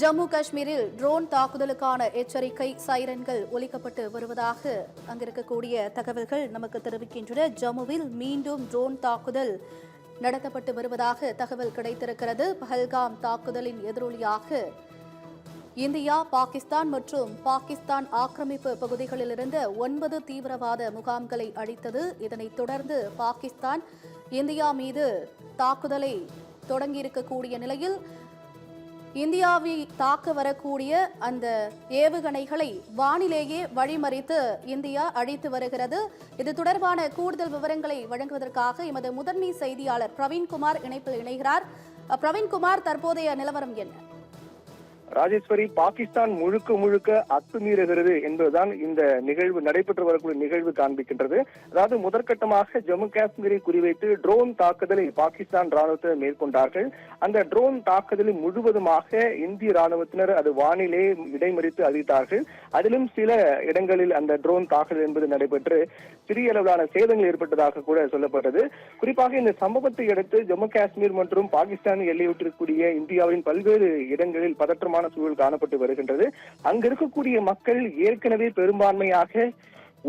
ஜம்மு காஷ்மீரில் ட்ரோன் தாக்குதலுக்கான எச்சரிக்கை சைரன்கள் ஒலிக்கப்பட்டு வருவதாக அங்கிருக்கக்கூடிய தகவல்கள் நமக்கு தெரிவிக்கின்றன. ஜம்முவில் மீண்டும் ட்ரோன் தாக்குதல் நடத்தப்பட்டு வருவதாக தகவல் கிடைத்திருக்கிறது. பஹல்காம் தாக்குதலின் எதிரொலியாக இந்தியா, பாகிஸ்தான் மற்றும் பாகிஸ்தான் ஆக்கிரமிப்பு பகுதிகளிலிருந்து 9 தீவிரவாத முகாம்களை அழித்தது. இதனைத் தொடர்ந்து பாகிஸ்தான் இந்தியா மீது தாக்குதலை தொடங்கியிருக்கக்கூடிய நிலையில் இந்தியாவை தாக்க வரக்கூடிய அந்த ஏவுகணைகளை வானிலேயே வழிமறித்து இந்தியா அழித்து வருகிறது. இது தொடர்பான கூடுதல் விவரங்களை வழங்குவதற்காக எமது முதன்மை செய்தியாளர் பிரவீன்குமார் இணைப்பில் இணைகிறார். பிரவீன்குமார், தற்போதைய நிலவரம் என்ன? ராஜேஸ்வரி, பாகிஸ்தான் முழுக்க அத்துமீறுகிறது என்பதுதான் இந்த நிகழ்வு நடைபெற்று வரக்கூடிய நிகழ்வு காண்பிக்கின்றது. அதாவது முதற்கட்டமாக ஜம்மு காஷ்மீரை குறிவைத்து ட்ரோன் தாக்குதலை பாகிஸ்தான் ராணுவத்தினர் மேற்கொண்டார்கள். அந்த ட்ரோன் தாக்குதலை முழுவதுமாக இந்திய ராணுவத்தினர் அது வானிலே இடைமறித்து அழித்தார்கள். அதிலும் சில இடங்களில் அந்த ட்ரோன் தாக்குதல் என்பது நடைபெற்று சிறிய அளவிலான சேதங்கள் ஏற்பட்டதாக கூட சொல்லப்பட்டது. குறிப்பாக இந்த சம்பவத்தை அடுத்து ஜம்மு காஷ்மீர் மற்றும் பாகிஸ்தான் எல்லையொட்டிருக்கக்கூடிய இந்தியாவின் பல்வேறு இடங்களில் பதற்றமான சூழல் காணப்பட்டு வருகின்றது. அங்க இருக்கக்கூடிய மக்கள் ஏற்கனவே பெரும்பான்மையாக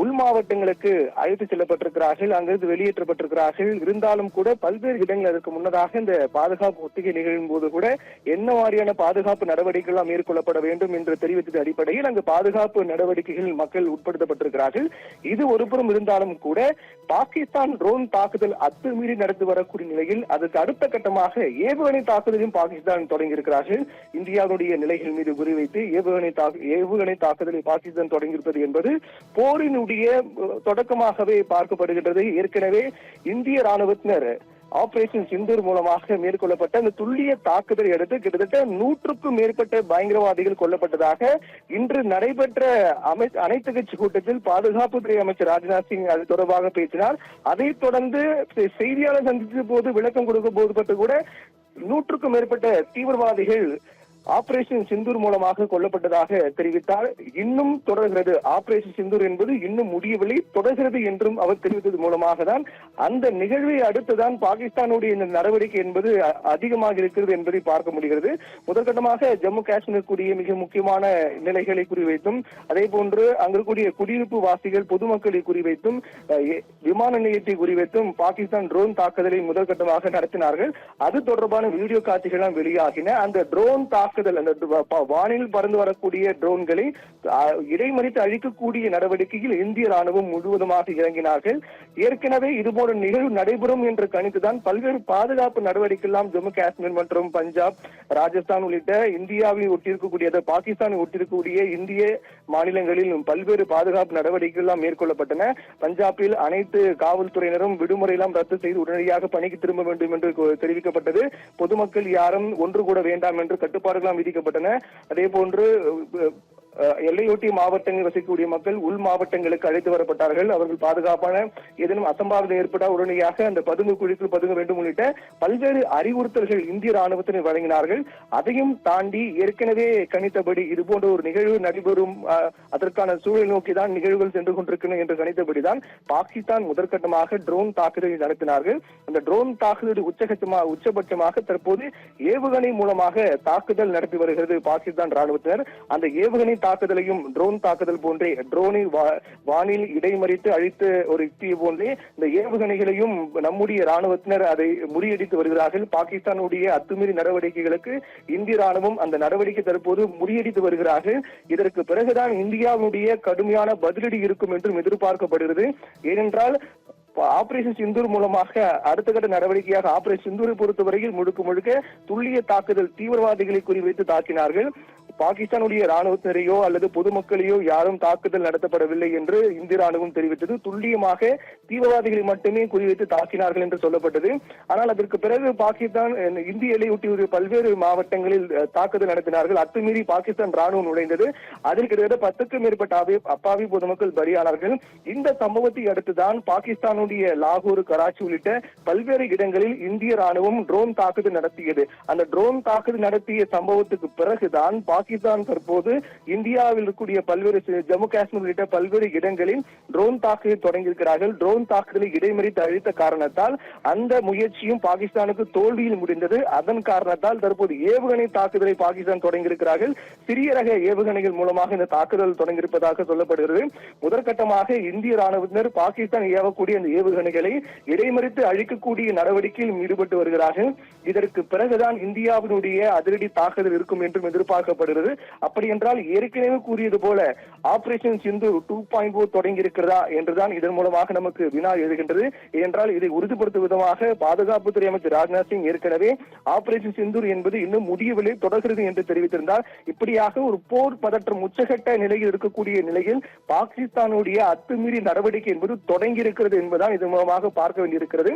உள் மாவட்டங்களுக்கு அழைத்து செல்லப்பட்டிருக்கிறார்கள், அங்கிருந்து வெளியேற்றப்பட்டிருக்கிறார்கள். இருந்தாலும் கூட பல்வேறு இடங்கள் அதற்கு முன்னதாக இந்த பாதுகாப்பு ஒத்திகை நிகழும் போது கூட என்ன மாதிரியான பாதுகாப்பு நடவடிக்கைகள் மேற்கொள்ளப்பட வேண்டும் என்று தெரிவித்தது அடிப்படையில் அங்கு பாதுகாப்பு நடவடிக்கைகள் மக்கள் உட்படுத்தப்பட்டிருக்கிறார்கள். இது ஒருபுறம் இருந்தாலும் கூட பாகிஸ்தான் ட்ரோன் தாக்குதல் அத்துமீறி நடத்தி வரக்கூடிய நிலையில் அதற்கு அடுத்த கட்டமாக ஏவுகணை தாக்குதலையும் பாகிஸ்தான் தொடங்கியிருக்கிறார்கள். இந்தியாவுடைய நிலைகள் மீது குறிவைத்து ஏவுகணை தாக்குதலை பாகிஸ்தான் தொடங்கியிருப்பது என்பது போரின் தொடக்கமாகவே பார்க்கப்படுகின்றது. ஏற்கனவே இந்திய ராணுவத்தினர் ஆபரேஷன் சிந்தூர் மூலமாக மேற்கொள்ளப்பட்ட அந்த துல்லிய தாக்குதலை அடுத்து கிட்டத்தட்ட 100க்கும் மேற்பட்ட பயங்கரவாதிகள் கொல்லப்பட்டதாக இன்று நடைபெற்ற அனைத்து கட்சி கூட்டத்தில் பாதுகாப்புத்துறை அமைச்சர் ராஜ்நாத் சிங் அது தொடர்பாக பேசினார். அதைத் தொடர்ந்து செய்தியாளர் சந்தித்த போது விளக்கம் கொடுக்க போது கூட 100க்கும் மேற்பட்ட தீவிரவாதிகள் ஆபரேஷன் சிந்தூர் மூலமாக கொல்லப்பட்டதாக தெரிவித்தார். இன்னும் தொடர்கிறது, ஆபரேஷன் சிந்தூர் என்பது இன்னும் முடியவில்லை, தொடர்கிறது என்றும் அவர் தெரிவித்தது மூலமாக தான் அந்த நிகழ்வை அடுத்துதான் பாகிஸ்தானுடைய இந்த நடவடிக்கை என்பது அதிகமாக இருக்கிறது என்பதை பார்க்க முடிகிறது. முதற்கட்டமாக ஜம்மு காஷ்மீர் கூடிய மிக முக்கியமான நிலைகளை குறிவைத்தும் அதே போன்று அங்கிருக்கூடிய குடியிருப்பு வாசிகள் பொதுமக்களை குறிவைத்தும் விமான நிலையத்தை குறிவைத்தும் பாகிஸ்தான் ட்ரோன் தாக்குதலை முதற்கட்டமாக நடத்தினார்கள். அது தொடர்பான வீடியோ காட்சிகள் வெளியாகின. அந்த ட்ரோன் அந்த வானில் பறந்து வரக்கூடிய ட்ரோன்களை இடைமறித்து அழிக்கக்கூடிய நடவடிக்கையில் இந்திய ராணுவம் முழுவதுமாக இறங்கினார்கள். ஏற்கனவே இதுபோன்ற நிகழ்வு நடைபெறும் என்று கணித்துதான் பல்வேறு பாதுகாப்பு நடவடிக்கை எல்லாம் ஜம்மு காஷ்மீர் மற்றும் பஞ்சாப், ராஜஸ்தான் உள்ளிட்ட இந்தியாவை ஒட்டியிருக்கக்கூடிய பாகிஸ்தானை ஒட்டியிருக்கக்கூடிய இந்திய மாநிலங்களில் பல்வேறு பாதுகாப்பு நடவடிக்கைகள் எல்லாம் மேற்கொள்ளப்பட்டன. பஞ்சாபில் அனைத்து காவல்துறையினரும் விடுமுறை எல்லாம் ரத்து செய்து உடனடியாக பணிக்கு திரும்ப வேண்டும் என்று தெரிவிக்கப்பட்டது. பொதுமக்கள் யாரும் ஒன்று கூட வேண்டாம் என்று கட்டுப்பாடு விதிக்கப்பட்டன. அதே போன்று எல்லையொட்டிய மாவட்டங்களில் வசிக்கக்கூடிய மக்கள் உள் மாவட்டங்களுக்கு அழைத்து வரப்பட்டார்கள். அவர்கள் பாதுகாப்பான ஏதேனும் அசம்பாவிதம் ஏற்பட்டால் உடனடியாக அந்த பதுங்கு குழிக்குள் பதுங்க வேண்டும் உள்ளிட்ட பல்வேறு அறிவுறுத்தல்கள் இந்திய ராணுவத்தினர் வழங்கினார்கள். அதையும் தாண்டி ஏற்கனவே கணித்தபடி இதுபோன்ற ஒரு நிகழ்வு நடைபெறும் அதற்கான சூழல் நோக்கிதான் நிகழ்வுகள் சென்று கொண்டிருக்கின்றன என்று கணித்தபடிதான் பாகிஸ்தான் முதற்கட்டமாக ட்ரோன் தாக்குதலை நடத்தினார்கள். அந்த ட்ரோன் தாக்குதல் உச்சபட்சமாக தற்போது ஏவுகணை மூலமாக தாக்குதல் நடத்தி வருகிறது பாகிஸ்தான் ராணுவத்தினர். அந்த ஏவுகணை தாக்குதலையும் ட்ரோன் தாக்குதல் போன்றே ட்ரோனை வானில் இடைமறித்து அழித்து ஒரு யுக்தியை போன்றே இந்த ஏவுகணைகளையும் நம்முடைய ராணுவத்தினர் அதை முறியடித்து வருகிறார்கள். பாகிஸ்தானுடைய அத்துமீறி நடவடிக்கைகளுக்கு இந்திய ராணுவம் அந்த நடவடிக்கை தற்போது முறியடித்து வருகிறார்கள். இதற்கு பிறகுதான் இந்தியாவுடைய கடுமையான பதிலடி இருக்கும் என்றும் எதிர்பார்க்கப்படுகிறது. ஏனென்றால் ஆபரேஷன் சிந்தூர் மூலமாக அடுத்த கட்ட நடவடிக்கையாக ஆபரேஷன் சிந்தூரை பொறுத்தவரையில் முழுக்க துல்லிய தாக்குதல் தீவிரவாதிகளை குறிவைத்து தாக்கினார்கள். பாகிஸ்தானுடைய ராணுவத்தினரையோ அல்லது பொதுமக்களையோ யாரும் தாக்குதல் நடத்தப்படவில்லை என்று இந்திய ராணுவம் தெரிவித்தது. துல்லியமாக தீவிரவாதிகளை மட்டுமே குறிவைத்து தாக்கினார்கள் என்று சொல்லப்பட்டது. ஆனால் அதற்கு பிறகு பாகிஸ்தான் இந்திய எல்லையொட்டி பல்வேறு மாவட்டங்களில் தாக்குதல் நடத்தினார்கள். அத்துமீறி பாகிஸ்தான் ராணுவம் நுழைந்தது. அதில் கிட்டத்தட்ட 10க்கும் மேற்பட்ட அப்பாவி பொதுமக்கள் பலியானார்கள். இந்த சம்பவத்தை அடுத்துதான் பாகிஸ்தானுடைய லாகூர், கராச்சி உள்ளிட்ட பல்வேறு இடங்களில் இந்திய ராணுவம் ட்ரோன் தாக்குதல் நடத்தியது. அந்த ட்ரோன் தாக்குதல் நடத்திய சம்பவத்துக்கு பிறகுதான் பாகிஸ்தான் தற்போது இந்தியாவில் இருக்கக்கூடிய பல்வேறு ஜம்மு காஷ்மீர் உள்ளிட்ட பல்வேறு இடங்களில் ட்ரோன் தாக்குதலை தொடங்கியிருக்கிறார்கள். ட்ரோன் தாக்குதலை இடைமறித்து அழித்த காரணத்தால் அந்த முயற்சியும் பாகிஸ்தானுக்கு தோல்வியில் முடிந்தது. அதன் காரணத்தால் தற்போது ஏவுகணை தாக்குதலை பாகிஸ்தான் தொடங்கியிருக்கிறார்கள். சிறிய ரக ஏவுகணைகள் மூலமாக இந்த தாக்குதல் தொடங்கியிருப்பதாக சொல்லப்படுகிறது. முதற்கட்டமாக இந்திய ராணுவத்தினர் பாகிஸ்தான் ஏவக்கூடிய இந்த ஏவுகணைகளை இடைமறித்து அழிக்கக்கூடிய நடவடிக்கையில் ஈடுபட்டு வருகிறார்கள். இதற்கு பிறகுதான் இந்தியாவினுடைய அதிரடி தாக்குதல் இருக்கும் என்றும் எதிர்பார்க்கப்படுகிறது. அப்படி என்றால் ஏற்கனவே கூறியது போல ஆபரேஷன் சிந்தூர் 2.0 தொடங்கி இருக்கிறதா என்றுதான் இதன் மூலமாக நமக்கு வினா எழுகின்றது. ஏனென்றால் இதை உறுதிப்படுத்தும் விதமாக பாதுகாப்புத்துறை அமைச்சர் ராஜ்நாத் சிங் ஏற்கனவே ஆபரேஷன் சிந்தூர் என்பது இன்னும் முடியவில்லை, தொடர்கிறது என்று தெரிவித்திருந்தார். இப்படியாக ஒரு போர் பதற்றம் உச்சகட்ட நிலையில் இருக்கக்கூடிய நிலையில் பாகிஸ்தானுடைய அத்துமீறி நடவடிக்கை என்பது தொடங்கி இருக்கிறது என்பதுதான் இதன் மூலமாக பார்க்க வேண்டியிருக்கிறது.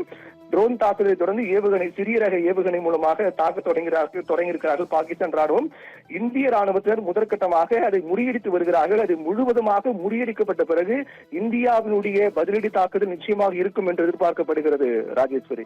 ட்ரோன் தாக்குதலை தொடர்ந்து ஏவுகணை, சிறிய ரக ஏவுகணை மூலமாக தாக்க தொடங்கியிருக்கிறார்கள் பாகிஸ்தான் ராணுவம். இந்திய ராணுவத்தினர் முதற்கட்டமாக அதை முறியடித்து வருகிறார்கள். அது முழுவதுமாக முறியடிக்கப்பட்ட பிறகு இந்தியாவினுடைய பதிலடி தாக்குதல் நிச்சயமாக இருக்கும் என்று எதிர்பார்க்கப்படுகிறது. ராஜேஸ்வரி.